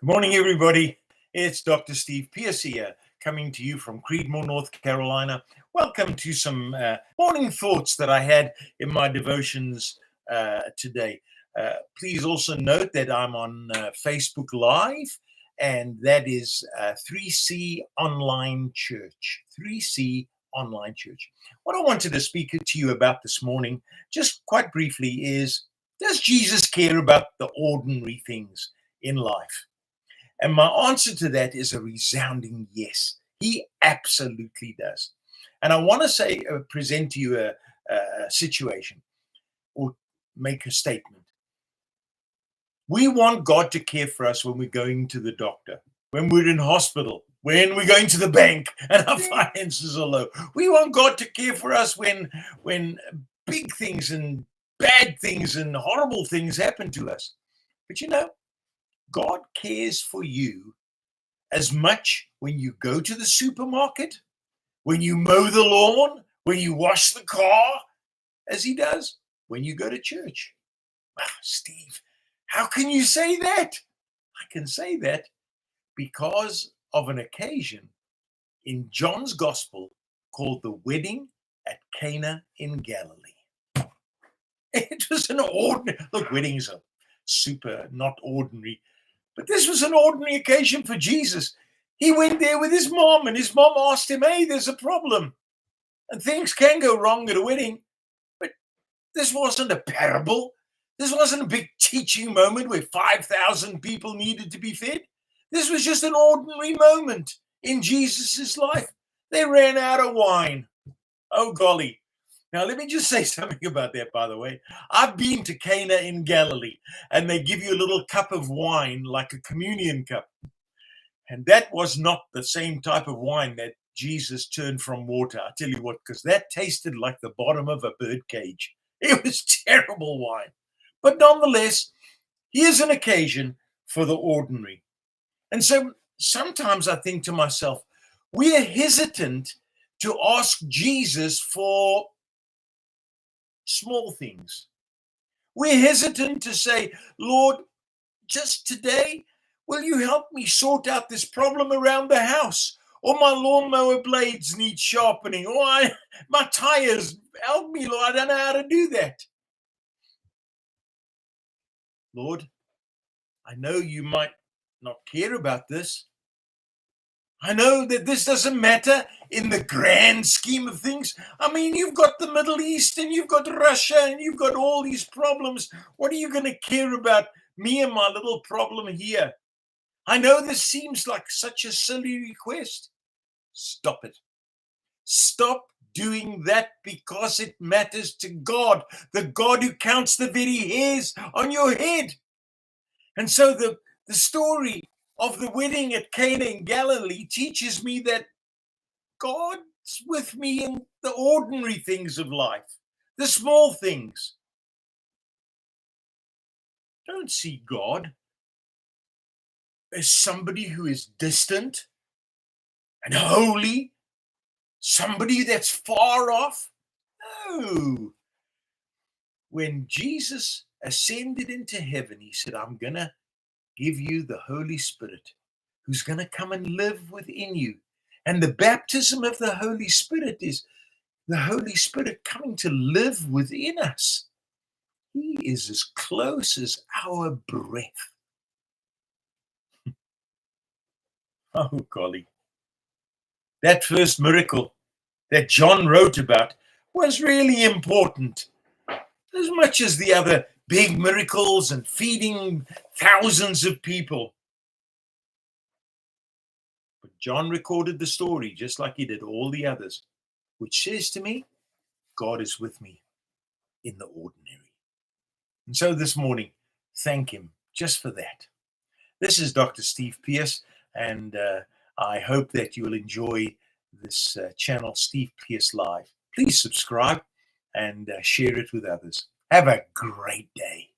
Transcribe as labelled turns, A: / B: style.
A: Good morning, everybody. It's Dr. Steve Pierce here, coming to you from Creedmoor, North Carolina. Welcome to some morning thoughts that I had in my devotions today. Please also note that I'm on Facebook Live, and that is 3C Online Church. 3C Online Church. What I wanted to speak to you about this morning, just quite briefly, is does Jesus care about the ordinary things in life? And my answer to that is a resounding yes. He absolutely does. And I want to present to you a situation or make a statement. We want God to care for us when we're going to the doctor, when we're in hospital, when we're going to the bank and our finances are low. We want God to care for us when big things and bad things and horrible things happen to us. But you know, God cares for you as much when you go to the supermarket, when you mow the lawn, when you wash the car, as he does when you go to church. Wow, Steve, how can you say that? I can say that because of an occasion in John's gospel called the wedding at Cana in Galilee. It was an ordinary, look, weddings are super not ordinary, but this was an ordinary occasion for Jesus. He went there with his mom, and his mom asked him, hey, there's a problem. And things can go wrong at a wedding, but this wasn't a parable. This wasn't a big teaching moment where 5,000 people needed to be fed. This was just an ordinary moment in Jesus's life. They ran out of wine. Oh, golly. Now, let me just say something about that, by the way. I've been to Cana in Galilee, and they give you a little cup of wine like a communion cup. And that was not the same type of wine that Jesus turned from water. I tell you what, because that tasted like the bottom of a bird cage. It was terrible wine. But nonetheless, here's an occasion for the ordinary. And so sometimes I think to myself, we are hesitant to ask Jesus for small things. We're hesitant to say, Lord, just today, will you help me sort out this problem around the house? Or my lawnmower blades need sharpening, or my tires, help me, Lord, I don't know how to do that. Lord, I know you might not care about this. I know that this doesn't matter in the grand scheme of things. I mean, you've got the Middle East and you've got Russia and you've got all these problems. What are you going to care about me and my little problem here? I know this seems like such a silly request. Stop it. Stop doing that because it matters to God, the God who counts the very hairs on your head. And so the story of the wedding at Cana in Galilee teaches me that God's with me in the ordinary things of life, the small things. Don't see God as somebody who is distant and holy, somebody that's far off. No. When Jesus ascended into heaven, he said, I'm going to give you the Holy Spirit who's going to come and live within you. And the baptism of the Holy Spirit is the Holy Spirit coming to live within us. He is as close as our breath. Oh, golly. That first miracle that John wrote about was really important, as much as the other big miracles and feeding thousands of people. But John recorded the story just like he did all the others, which says to me, God is with me in the ordinary. And so this morning, thank him just for that. This is Dr. Steve Pierce, and I hope that you will enjoy this channel, Steve Pierce Live. Please subscribe and share it with others. Have a great day.